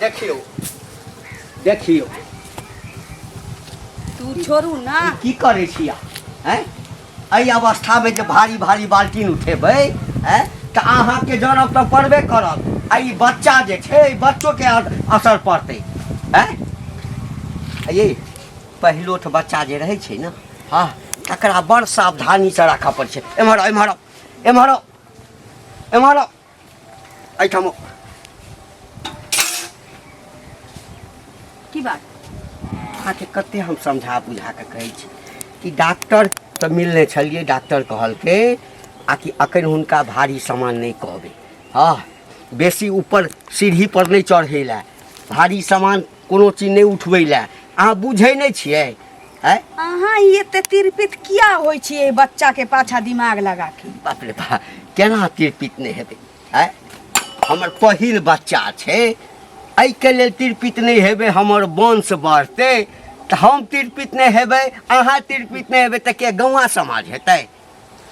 देखियो देखियो तू छोड़ू ना की करे छिया हैं एहि अवस्था में जब भारी भारी बाल्टीन उठेबै हैं तो अहाँ के जनक तो पड़बे करत आ ई बच्चा जे छै बच्चों के असर पड़तै हैं ये पहिलोठ बच्चा जे रहै छै ना हाँ तकरा बड़ सावधानी से राखऽ पड़ै छै एम्हर एम्हर एम्हर एम्हर एहिठाम की बात अहाँके कते हम समझा बुझा के कहै छी कि डॉक्टर तो मिलने छलिए डॉक्टर कहलकै आ कि अखन हुनका भारी सामान नहीं कहबे हाँ बेसी ऊपर सीढ़ी पर नहीं चढ़े ला भारी सामान कोनो चीज नहीं उठबै ला अहाँ बुझै नहीं छियै हैं अहाँ ये ते तिरपित किया होय छियै बच्चा के पाछा दिमाग लगा के बाप रे बा केना तिरपित नहीं हेबै हैं हमर पहिल बच्चा छै एहि के लेल तिरपित नहीं हेबै हमर वंश बढ़तै तो हम तिरपित नहीं हेबै अहाँ तिरपित नहीं हेबै तो के गौवा समाज हेतै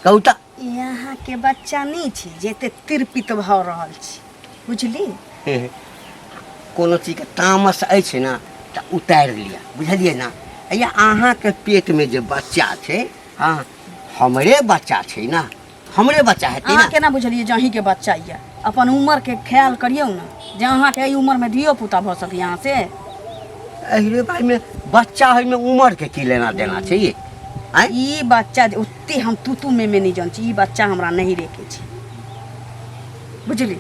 कहू तऽ यहाँ के बच्चा नहीं छी जेते तिरपित भ रहल छी बुझली कोनो चीज के तामस अछि ना तो उतारि लिया बुझलिए ना या अहाँ के पेट में जे बच्चा छै हाँ हमरे बच्चा छै ना हमरे बच्चा हेतै ना अहाँ केना बुझलिए जहीं के बच्चा ये अपन उम्र के ख्याल करियो ना जे अहाँ के एहि उम्र में धियो पुता भ सके यहाँ से अरे भाई में बच्चा है में उम्र के की लेना देना चाहिए ई बच्चा उतने हम तू में नहीं जान छी ई बच्चा हमरा नहीं रेखे छी बुझली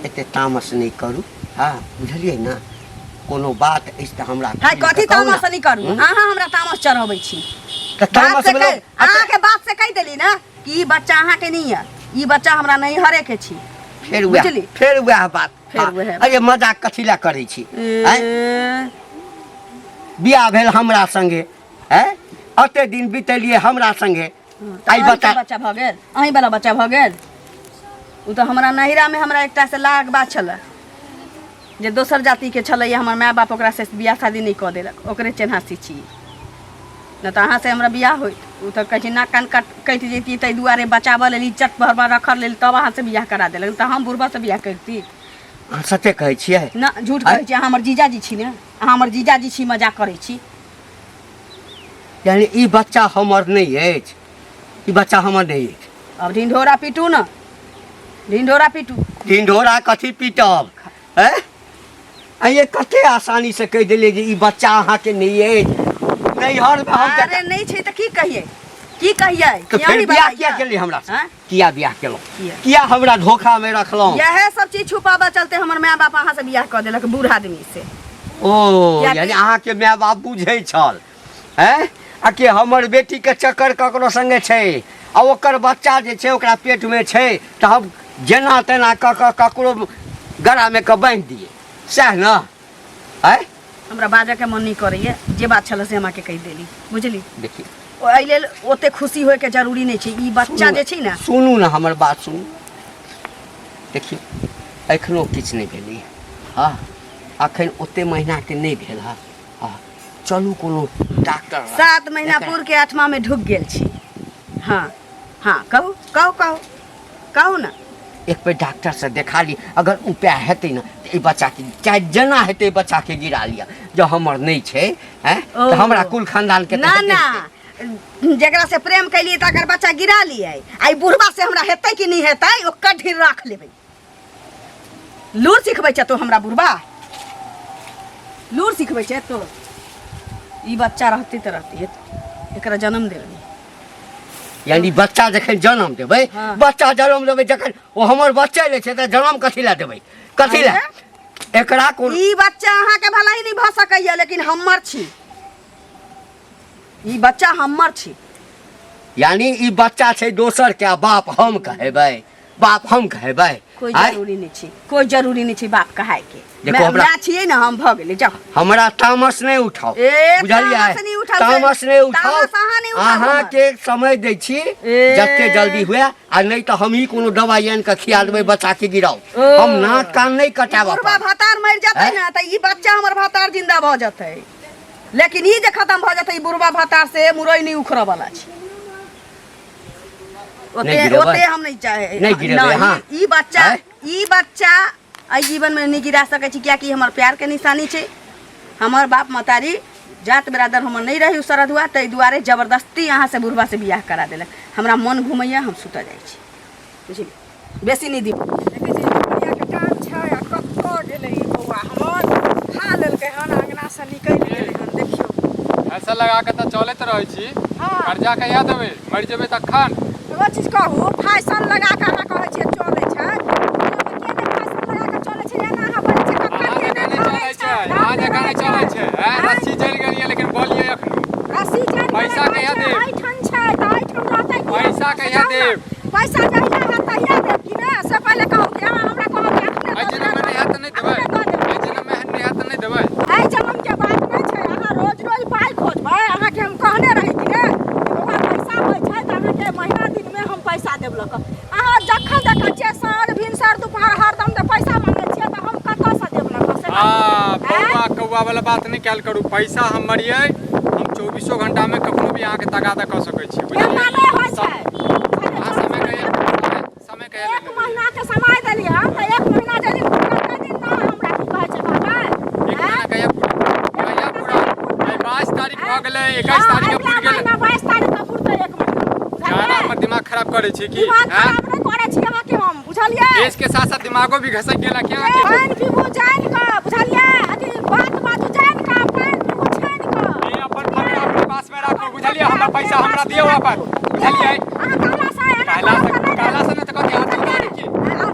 एते तामस नहीं करू हाँ बुझलिए ना कोनो बात अछि त हमरा हाय कथी तामस नहीं करू अहाँ हमरा तामस चढ़ाबै छी तामस अहाँ के बात से कह देली ना कि ई बच्चा अहाँ के नहीं है ई बच्चा हमरा नहीं हरे के छी फिर वह बात अरे मजाक कथी ला करै छी बियाह भेल हमरा संगे हैं अते दिन बितेलिए हमरा संगे आई बच्चा भ गेल अहीं वाला बच्चा भ गेल उ तो हमरा नहिरा में हमरा एकटा से लाग बात छल जे दोसर जाति के छलै हमर माय बाप ओकरा से बियाह शादी नहीं क देलक ओकरे चेन्हासी छी न तो अहाँ से हमरा बियाह होइत उ तो कहै ना कान कटि जेती तै दुआरे बचाव लेल इज्जत भरबा रखल लेल तब अहाँ से बियाह करा देलक त हम बुढ़बा से बियाह करती सच्चे कहै छियै ना झूठ कहै छी अहाँ हमर जीजाजी छी ने अहाँ हमर जीजाजी छी मजाक करै छी यानी ई बच्चा हमर नहीं अछि ई बच्चा हमर नहीं अछि अब ढिंढोरा पीटू न ढिंढोरा पीटू ढिंढोरा कथी पीटब हैं ये कते आसानी से कह देलिए जे ई बच्चा अहाँ के नहीं अछि नैहर में हम अरे नहीं छै त की कहिए तो फिर बियाह किया केली हमरा से किया बियाह केलो किया हमरा धोखा में रखलो यह सब चीज छुपाबा चलते हमर माय बाप अहाँ से बियाह क देलक बूढ़ आदमी से ओ यानी अहाँ के माय बाप बुझै छल हैं आ कि हमर बेटी के चक्कर ककरो संगे छै आ ओकर बच्चा जे छै ओकरा पेट में छै त हम जेना तेना ककरो गला में क बांध दिए सह ना हैं हमरा बाजा के मन नहीं करैए जे बात छल से हमरा के कह देली बुझली देखिए एहि लेल ओते खुशी होय के जरूरी नहीं छै ई बच्चा जे छै ना सुनू ना हमर बात सुनू देखिए एखनो किछ नहीं भेलै हाँ अखन ओते महीना के नहीं भेल हाँ चलू कोनो डॉक्टर 7 महीना पूर के 8वां में ढुक गेल छी हाँ हाँ कहू ना एक बेर डॉक्टर से देखा ली अगर उपाय हेतै ना तो बच्चा के चाहे जना हेतै बच्चा के गिरा लिया जो हमर नहीं छै हैं तो हमरा कुल खानदान के ना ना जकरा से प्रेम कैलिए तकर बच्चा गिरा लिए आई बुढ़बा से हमरा हेतै कि नहीं हेतै ओकर ढीर राख लेबै लूर सिखबै छ तो हमरा बुढ़बा लूर सिखबै छ तो ई बच्चा रहते त रहते एकरा जन्म देबै यानी बच्चा जखन जन्म देबै बच्चा जन्म देबै जखन ओ हमर बच्चा ले छै त जन्म कथी ला देबै कथी ला एकरा कोन ई बच्चा अहाँ के भलाई नहीं भ सकैया लेकिन हमर छी ई बच्चा हमर छी यानी ई बच्चा छै दोसर के बाप हम कहबै कोई जरूरी नहीं छी कोई जरूरी नहीं छी बाप कहाय के देखो हमरा छियै ना हम भ गेलै जाओ हमरा तामस नहीं उठाओ बुझलियै तामस नहीं उठाओ अहाँ के समय दै छी जते जल्दी हुए आ नहीं तो हम ही कोनो दवाई आन के खिया देबै बच्चा के गिराओ हम नाक कान नहीं कटाबा बुढ़बा भातार मर जतै ना त ई बच्चा हमर भातार जिंदा भ जतै लेकिन ई जे खत्म भ जतै बुढ़बा भातार से मुरई नहीं उखड़ वाला छी ओते हम नहीं चाहे नहीं गिरेबै हां ई बच्चा एहि जीवन में नहीं गिरा सकै छी, कियाकि हमर प्यार के निशानी छै। हमर बाप मतारी जात बरादर हमर नहीं रही सरद हुआ, ताहि दुआरे जबरदस्ती यहाँ से बुढ़वा से बियाह करा देलक। हमरा मन घुमैया, हम सुत जाइ छी, बुझली, बेसी नहीं दी। देखै छी बुढ़िया के कान छै आ कक्का गेलै ई बौआ हमर खा लेलकै हन, अंगना से निकलि गेलै हन। देखियो ऐसा लगा के तो चलत रहे छी। हाँ। कर्जा कहिया देबे, मर जेबे तखन। एगो चीज कहू, फैशन लगा के अहाँ कहै छियै चलै छै, के फैशन लगा के चलै छै, एना अहाँ बोलै छै कक्का अहाँ के जकाँ नहीं चलै छै, अहाँ जकाँ नहीं चलै छै। रस्सी जल गेलिए लेकिन बोलिए एखनो। रस्सी जल पैसा कहिया देब? ऐठन छै त ऐठन रहतै कि? पैसा कहिया देब? पैसा जहिया है तहिया देब कि ना? से पहले कहू कि अहाँ हमरा कहब कि अखने आई जन्म में नहीं हाथ नहीं देबै, आई जन्म में नहीं हाथ नहीं देबै। आई जन्म के बात नहीं छै। अहाँ रोज रोज पाई खोजबै, अहाँ के हम कहने रही कि ने बाबा पैसा होइ छै त अहाँ के महीना दिन में हम पैसा देब लक। अहाँ जखन देखै छियै साँझ भिनसर दुपहर हरदम त पैसा मांगै छियै त हम कतऽ से देब लक? से बौआ कौआ वाला बात नहीं कैल करू। पैसा हम मरिए, हम 24 घंटा में कखनो भी अहाँ के तगादा क सकै छी, एना नहीं होइ छै। अहाँ समय कहिया एक महीना के समय देलियै हम त एक महीना देली पूरा दिन ना हमरा की कहै छै बाबा? एक महीना कहिया पूरा? आई 22 तारीख भ गेलै, 21 तारीख के पूर गेलै। 22 तारीख के पूरतै एक महीना। जाना हमर दिमाग खराब करे छी की? दिमाग खराब नहीं करे छी अहाँ के हम, बुझलियै? देश के साथ साथ दिमागो भी घसक गेला क्या के? पानि पीबू जानि कऽ, बुझलियै? अथी बात बाजू जानि कऽ, पानि पीबू छानि कऽ। ये अपन फंडा अपने पास में राखो, बुझलिए? हमरा पैसा हमरा दियो वापस, बुझलिए? अहाँ कहला से एना काला से न त कथि हाथ उतारी की? खराब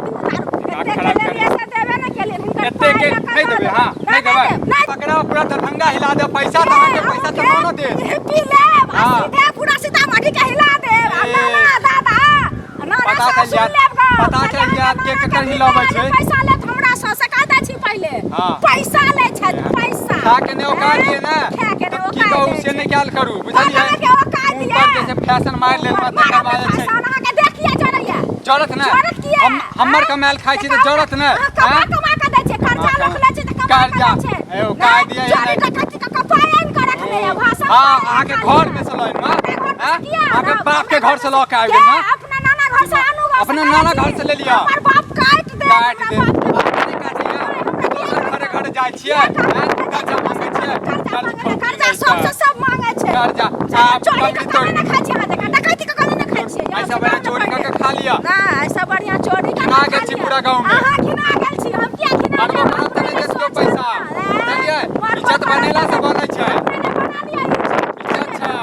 से देबे न केलियै हुनकर एते के नहीं देबे, हां नहीं देबे। पकड़ा पूरा दरभंगा हिला दे, पैसा त अहाँ के पैसा त कोनो दे। पी लेब आ हाँ। सीधे पूरा सीतामढ़ी के हिला देब। नाना दादा नाना पता चल सासू जात, लेब गऽ। पता चल जात के केकर हिलाबै छै। पैसा लेत हमरा से कह दै छी पहिले। हाँ। पैसा ले छै पैसा। खा के ने औकात दिए ना, खा के ने तो की औकात कहू दै से छै। नहीं ख्याल करू, बुझलिए? अहाँ के औकात ऊपर दिए। जैसे फैशन मार लेल मत करवा दे छै। अहाँ के देखिए चलैया। जरूरत ना, जरूरत किया? हमर कमाल खाइ छी त जरूरत ना। कमा कमा के दै छै, कर्जा हाँ। रख लै छै त कमा के कर्जा, दै छै। ए, औकात दिए या चोरी नहीं? के कथी के कपायन के रखले है भाषा। हां अहाँ के घर में से लइन ना, अहाँ के बाप के घर से ल के आबि ना। अपना नाना घर से आनू घर अपना नाना घर से ले लिया। हमर बाप काट दे। काट दे, हमरा बाप बाप नहीं काटिया। दोसर घरे घरे जाइ छियै, कर्जा मांगे छियै। कर्जा सबसे सब मांगे छै। कर्जा चोरी के खाना न खाइ छी अहाँ देखा, डकैती के खाना न खाइ छी। ऐसा बड़ा चोरी करके खा लिया। ना ऐसा बढ़िया चोरी के खिना गेल छी पूरा गाँव में। अहाँ खिना गेल छी, हम किया खिना अरे बना त नहीं देत पैसा, बुझलिए? इज्जत बनेला से बनै छै, इज्जत छै।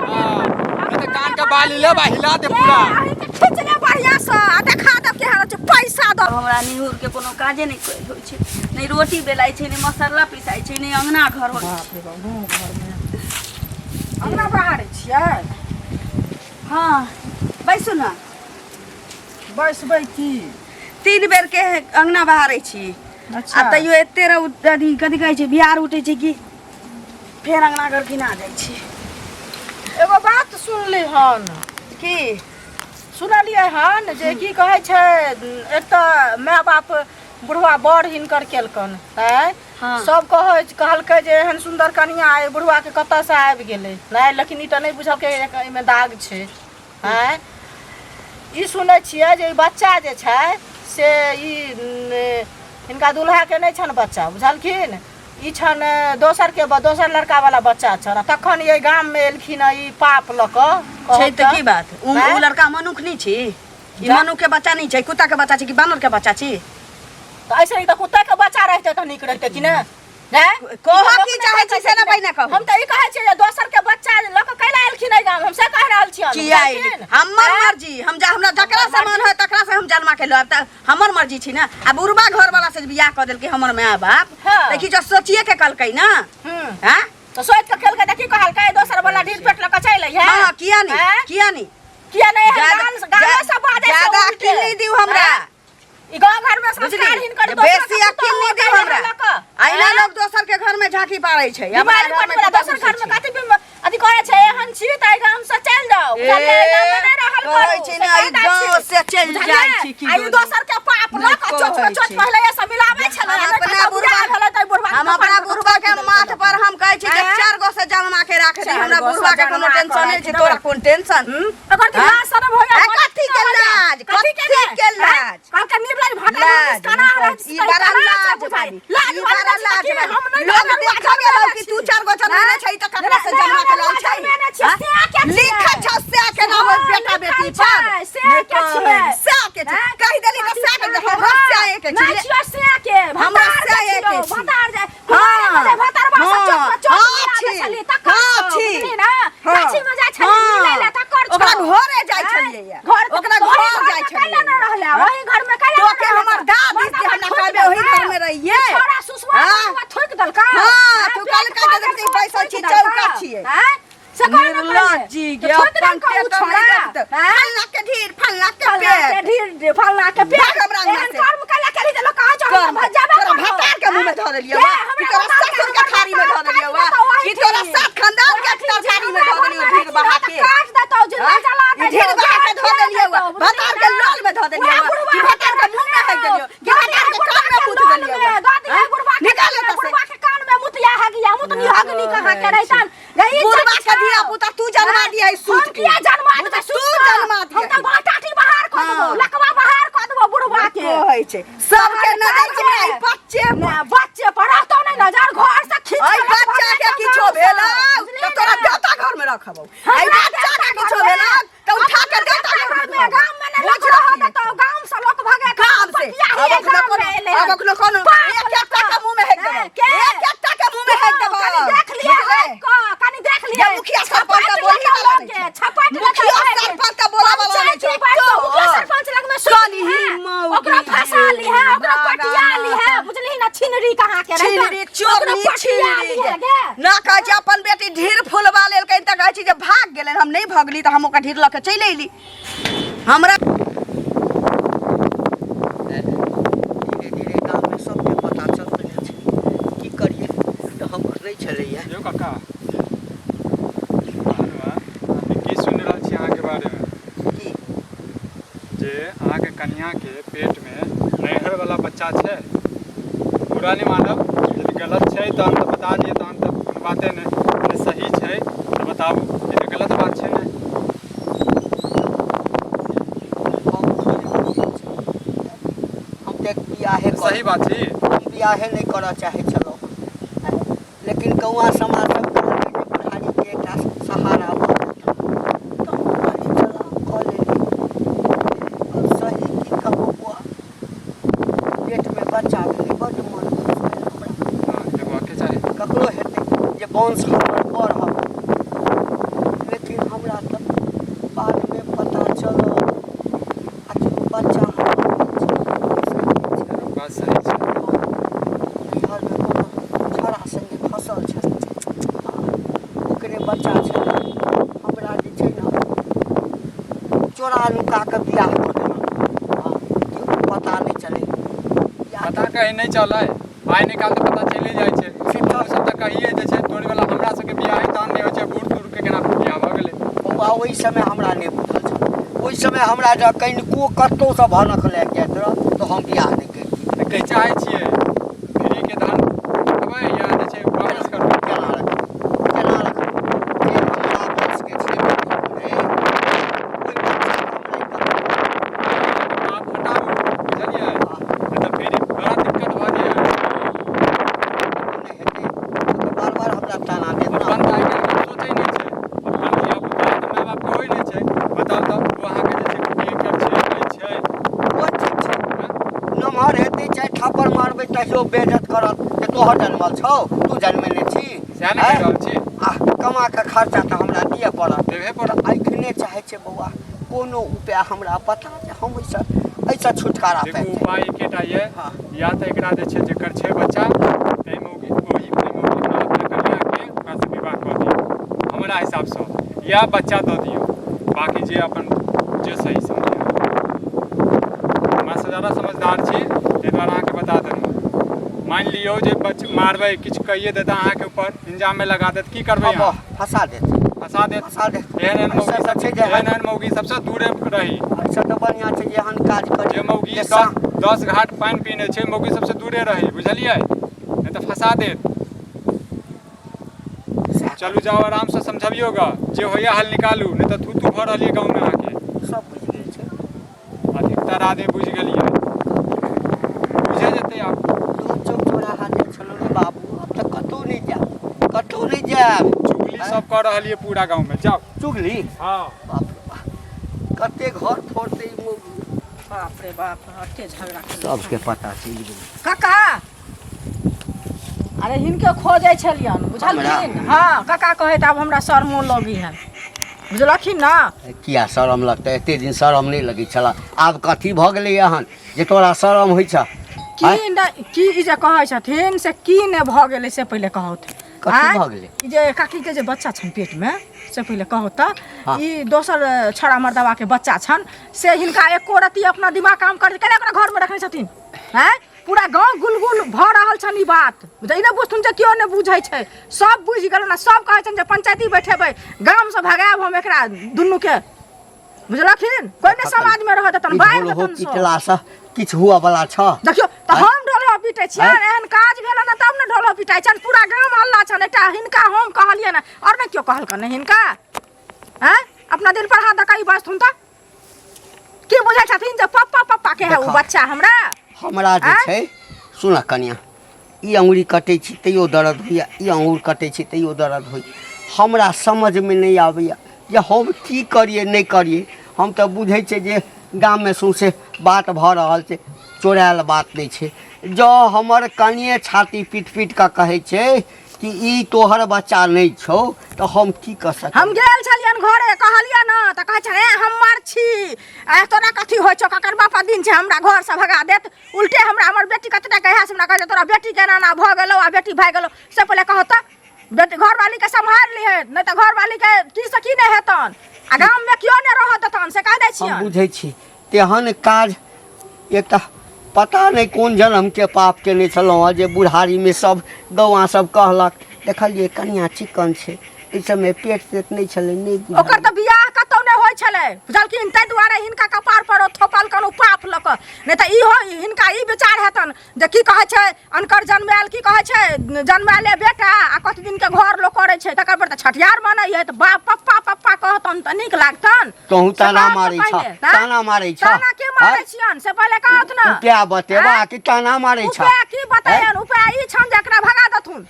हां नहीं त कान के बाल हिला हिला दे पूरा। खींच ले बढ़िया से आ देखा दब के हाल छै पैसा दो। हमरा निहुर के कोनो काजे नहीं कइल होइ छै, नहीं रोटी बेलाइ छै, नहीं मसाला पिसाइ छै, नहीं अंगना घर होइ छै। अंगना बाहर छियै? हाँ बैसू ना, बैसबै की? 3 बेर के अंगना बहारै छी। अच्छा। आ तैयो एते अथी कथी कहै छै बिहार उठै छै कि फेर अंगना घर घिना जाइ छै। एगो बात सुनली हन की सुनलियै हन जे की कहै छै, एक तऽ माय बाप बुढ़वा बड़ हिनकर केलकन है। हाँ। सब कहलकै जे एहन सुंदर कनिया आई बुढ़वा के कतऽ से आबि गेलै नहीं, लेकिन ई तऽ नहीं बुझलकै एहिमे दाग छै है। ई सुनै छियै जे ई बच्चा जे छै से ई हिनका दुल्हा के नहीं छन बच्चा, बुझलखिन? ई छन दोसर लड़का वाला बच्चा छन। तखन ये गाम में एलखिन ई पाप लऽ कऽ। छै तऽ की बात, उ लड़का मनुख नहीं छी? ई जा। मनुख के बच्चा नहीं छै, कुत्ता के बच्चा छै कि बानर के बच्चा छी? तो ऐसे ही तो कुत्ता के बच्चा रहते तो निक रहते कि ना? कह की चाहे छी से ना पहिने कहू। हम तो ई कहै छी जे दोसर के बच्चा ल के कैला एलखिन ए गाम, हम से कह रहल छी। की आइल हमर मर्जी, हम जा हमरा जकरा से मन है तकरा से हम जन्मा के लब, त हमर मर्जी छी ना। आ बुढ़बा घर वाला से बियाह क देलकै हमर माय बाप, हाँ। त की जो सोचिए के कलकै ना। हां तो सोच के खेल के देखी कहलकै दोसर वाला ढील पेट ल के चल है। हां किया नहीं, किया नहीं, किया नहीं है? गाल से बादे ज्यादा अकील नहीं दिउ हमरा। ई गांव घर में संस्कार हिनकर बेसी अकील नहीं दिउ हमरा। आइना लोग दोसर के घर में झांकी पारै छै, हमरा घर में दोसर घर में कथि अथी कहै छै एहन छी त ई गाम से चल जाओ। कहै छै ना ई गांव से चल जाइ छी की। आई दोसर के पाप ल के चोट पहले ऐसा मिलाबै छै। हम अपना बुढ़वा के माथ पर हम कहै छी जे 4 गो से जन्मा के राख दी, हमरा बुढ़वा के कोनो टेंशन नहीं छै। तोरा कोन टेंशन? अगर की लाज शरम हो कथी के लाज, कथी के लाज? कहलकै निर्लज भागा लाज कना ई कहै छै से के छियै से के छै कहि देली त से के हमरा से के नहीं छियै से के हमरा भतार से के के भतार जाय हमारे भतार बा सब चोट छी छली तकर छी ना काची में जाय छली मिलै ले तकर ओकरा घरे जाय छलियै घर ओकरा घर जाय छलियै कैला न रहले वही घर में कैला तो के हमर दादी जे हमरा कहबे ओही घर में रहिए छोरा सुसुआ थोक दलका हां तू कल का देखते पैसा छी चौका छियै निर्लज्जी गे अपन के छोड़ा फल्ला के ढीर फल्ला के पेट हमरा एहन कर्म कैला करी जे लोग कहा चढ़ भजाबे तोरा भतार के मुंह में धर देलियै कि तोरा ससुर के थारी में धर देलियै कि तोरा साथ खानदान के थारी में धर देलियै ढीर बहा के काट देतौ जिंदा जला दे ढीर बहा के धर देलियै भतार के लाल में धर देलियै कि भतार के मुंह में हक देलियै कि भतार के कान में मुत देलियै निकाल ले बुढ़वा के कान में मुतिया है गया मुतनी हगनी कहां के रहितन गई बुढ़वा के दिया पुता तू जन्मा दिया सूत किया जन्मा दे तू जन्मा दिया हम त गोटाटी बाहर क देबो लकवा बाहर क देबो बुढ़वा के कहै छै सबके नजर हमरा बच्चे बच्चे पढ़तो नहीं नजर घर से खींच आई बच्चा के किछो भेला त तोरा बेटा घर में रखबो आई बच्चा के किछो भेला त उठा के बेटा घर में गांव में नहीं लग रहा तो गांव से लोग भागे काम से अब अखनो कोनो एक के मुंह में हेक देबो एक के मुंह में हेक देबो देख लिया कनी देख लिया मुखिया सरपंच का बोली वाला के छपट मुखिया सरपंच का बोला वाला नहीं छै मुखिया सरपंच लग में काली ही मौगी ओकरा फंसा ली है ओकरा पटिया ली है बुझली ना छिनरी कहां के रहे छिनरी चोरी छिनरी ना कह जे अपन बेटी ढीर फुलवा लेल कहि त कहै छी जे भाग गेलन हम नहीं भगली त हम ओकरा ढीर ल के चलि एली हमरा धीरे-धीरे गांव में सबके पता चल गेल छै की करिए त हम नहीं छलैया यो काका की सुन रहल छी अहाँ के बारे में की जे अहाँ के कन्या के पेट में नहर वाला बच्चा छै बुरा नहीं मानब यदि गलत छै तो हम तो बता दिए तहन तो बाते नहीं सही छै तो बताबू यदि गलत बात छै नहीं हम देख बियाहे सही बात छी हम बियाहे नहीं करऽ चाहे छलो लेकिन गौआ समाज सब कहलकै जे बुढ़ारी के एकटा सहारा भऽ जेतै तऽ हम कहलियै चलऽ कऽ लेली अब सही की कहबो बुआ पेट में बच्चा भेलै बड्ड मन खुश भेल हमरा एगो के चाही ककरो हेतै जे वंश हमर बढ़ब लेकिन हमरा तऽ बाद में पता चलल आखिर बच्चा बात सही छै घर में कोनो छड़ा संगे फसल छै ओकरे बच्चा छै हमरा जे छै ने चोरा नुका के बियाह कऽ देलक केओ पता नहीं चले पता कहीं नहीं चलै आइ निकाल तो पता चले जाइ छै हम सब तऽ कहिए जे छै तोरे वाला हमरा सबके बियाह तहन नहीं होइ छै बूढ़ दूर के केना बियाह भऽ गेलै बौआ ओहि समय हमरा नहीं बुझल छै ओहि समय हमरा जँ कनिको कतौ से भनक लागि जाइत रह तऽ हम बियाह नहीं करितियै कहि चाहै छियै फ्री के धान रखबै या जे छै वापस करू केना रखबै जे हमरा बस के छै आप हटाबू बुझलियै नहि तऽ फिर बड़ा दिक्कत भऽ जाय बार बार हमरा ताना देत अपन आइ काल्हि सोचै नहि छै अपन धिया पुता तऽ माय बाप के होइ नहि छै बताउ तऽ ओ अहाँके जे छै केकर छै नहि छै ओ ठीक छै नमहर हेतै चाहे थप्पड़ मारबै तहियो बेइज्जत करत जे तोहर जन्मल छौ तू जन्मेने छी सएह नहि कहि रहल छी कमा के खर्चा तऽ हमरा दिअ पड़त देबहे पड़त एखने चाहे छै बौआ कोनो उपाय हमरा बता जे हम एहिसँ छुटकारा देखू पाबि उपाय एकेटा ये हाँ। या तऽ एकरा जे छै जेकर छै बच्चा ताहि मौगी ओहि मौगी अपना कन्या के ओकरासँ विवाह कऽ दियौ हमरा हिसाबसँ या बच्चा दऽ दियौ बाकी जे अपन जे सही समझियौ हमरासँ ज़्यादा समझदार छी ताहि दुआरे अहाँके बता देलहुँ मानि लियौ जे मारबै किछु कहिए देता अहाँके ऊपर इंजाम में लगा देत की करबै अहाँ फंसा देत फंसा देत फंसा देत एहन मौगी ऐसा सब छै जे एहन मौगी सबसँ दूरे रही ऐसा तऽ बढ़िआँ छै जे एहन काज जे करी मौगी जे 10 घाट पानि पीने छै मौगी सबसे दूरे रही बुझलियै नहीं तो फंसा देत चलू जाओ आराम से समझबियो गा जे होइया हल निकालू नहीं तो थू भऽ रहलियै गाँव में आके सब बुझि गेल छै अधिकतर आदमी बुझि गेलियै बुझे जेतै आब दू चौक चौराहा जे छलौ रे बाबू अब तऽ कतहु नहीं जायब चुगली सब कऽ रहलियै पूरा गाँव में जाओ चुगली हाँ बाप रे बाप कते घर फोड़ते ई मौगी। बाप रे बाप, अते झगड़ा केलक। सबके पता चलि गेल। काका अरे हिनके खोजै छलियन बुझलखिन। हाँ काका कहे आब हमरा शर्मो लगी है बुझलखिन ना। किया शरम लगतै? एते दिन शरम नहीं लगी छला, आब कथी भ गेलै एहन जे तोरा शरम होइ छ? की ई जे कहै छथिन से की ने भ गेलै से पहिले कहौत। कथी भ गेलै? ई जे काकी के जे बच्चा छन पेट में से पहिले कहौ त। हाँ। ई दोसर छड़ा मर्दवा के बच्चा छन से हिनका एको रति अपना दिमाग काम कर केना ओकरा घर में रखने छथिन। हैं पूरा गांव गुलगुल भ रहल छन ई बात। बुझै ने बुझथुन जे कियो ने बुझै छै, सब बुझ गेल ना। सब कहै छन जे पंचायती बैठेबै, गाम से भगाएब हम एकरा दुन्नू के। बुझलखिन कोई ने समाज में रहत तन बाहर हो रहतन सो। पिटला से किछ हुआ वाला छ? देखियो त हम ढोलवा पिटै छियै, एहन काज भेल ना तब ने ढोलवा पिटाइ छन। पूरा गाम हल्ला छन। एटा हिनका हम कहलिए ना और ने क्यों कहल कने हिनका। हैं अपना दिल पर हाथ दकाई बस थुन त की बुझै छथिन जे पप्पा पप्पा के है उ बच्चा हमरा। हमरा जे छै सुन कनिया, ई अंगुरी कटै छी तैयो दर्द होइया, ई अंगूर कटै छी तैयो दर्द होइया। हमरा समझ में नहीं आबैया जे हम की करिए नहीं करिए। हम तो बुझै छै जे गाम में सौंसे बात भ रहल छै, चोरायल बात नहीं छै। जो हमर कनिए छाती पीट पीट के कहै छै कि ई तोहर बच्चा नहीं छौ तो हम की कर सकब? हम गेल छलियन घरे कहलिए ना त कहै छने हमर छी। आ तोरा कथी होय छौ ककर बापा दिन छै हमरा घर से भगा देत। उल्टे हमरा हमर बेटी कतटा कहै से हमरा कहै तोरा बेटी के नाना भ गेलौ आ बेटी भाग गेलौ। से पहिले कहत बेटी घरवाली के संभाल लिहे नहीं त घरवाली के की से की नहीं हेतन। आ गाम में क्यों नहीं रहत तन से कह दै छियन। हम बुझै छी तेहन काज एकटा पता नहीं कौन जन्म के पाप केने छलहुँ जे बुढ़ारी में सब गौआ सब कहलक देखलिए कनिया चिकन छै, ई समय पेट तेट नहीं छलै नहीं बुझल। ओकर त बियाह कतौ नहीं होय छले बुझलखिन। तै दुआरे हिनका कपार पर थोपल कनु पाप लक नहीं त ई हो हिनका ई विचार हेतन जे की कहै छै अनकर जन्मायल की कहै छै जन्माले बेटा आ कत दिन के घर लोग करे छै तकर पर त छठियार मानै है त बाप पप्पा पप्पा कहतन त नीक लागतन। कहूँ ताना मारै छ, ताना मारै छ। ताना के मारै छियन से पहिले कहत ना। उपाय बतेबा कि ताना मारै छ? उपाय की बतायन? उपाय ई छन जे एकरा भगा दथुन।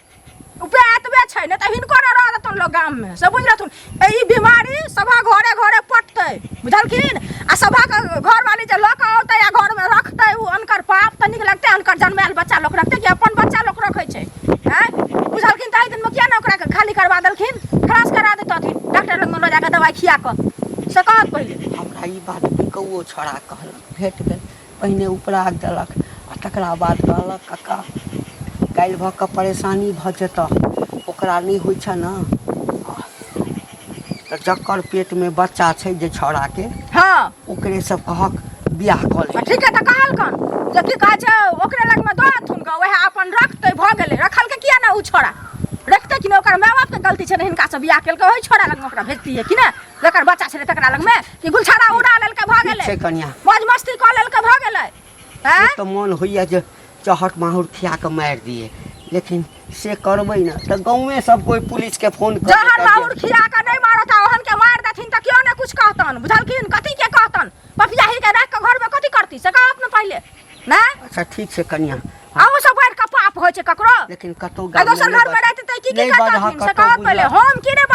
उपाय एतबे छै नहीं त हिनको न रह दथुन लोग गाम में से बुझलथुन। ई बीमारी सभा घरे घरे पटतै बुझलखिन। आ सभा के घर वाली जे लोक औतै आ घर में रखतै उ अनकर पाप त नीक लगतै। अनकर जन्मायल बच्चा लोग रखतै कि अपन बच्चा लोग रखै छै। हैं बुझलखिन त दिन में किया न ओकरा खाली करवा देलखिन, खलास करा देतथिन डॉक्टर लग में ले जाके दवाई खिया क। से कहत पहिले हमरा ई बात कौओ छोड़ा कहलक, भेट गेल पहिने उपराग देलक आ तकरा बाद कहलक काका काल्हि भऽ कऽ परेशानी भऽ जेतह, ओकरा नहीं होइ छ न त जकर पेट में बच्चा छै जे छौड़ा के हां ओकरे सब कहक बियाह कऽ ले। ठीक है त कहलकन जे की कहै छै ओकरे लग में दथुन ग वह अपन रखतै भ गेलै। रखल के किया ना उ छोड़ा रखतै कि न ओकर माय बाप के गलती छै न हिनका से बियाह केलकै ओहि छोड़ा लग में ओकरा भेजतिए कि ना। जकर बच्चा छलै तकरा लग में कि गुलछाड़ा उड़ा लेलकै भ गेलै, छै कनिया मौज मस्ती क लेलकै भ गेलै। हैं तो मन होइया जे चहट माहुर खिया के मार दिए, लेकिन से करबै ना त गाँव में सब कोई पुलिस के फोन कर जहर माहुर खिया के नहीं मारत ओहन के मार देथिन त क्यों ने कुछ कहतन बुझलखिन। कथी के कहतन पपियाही के राख के घर में कथी करती से कहत न पहिले ना। अच्छा ठीक छै कनिया, आउ सब बैठ के पाप होय छै ककरो। लेकिन कतौ आ दोसर घर में रहते त की करतन से कहत पहिले हम की ने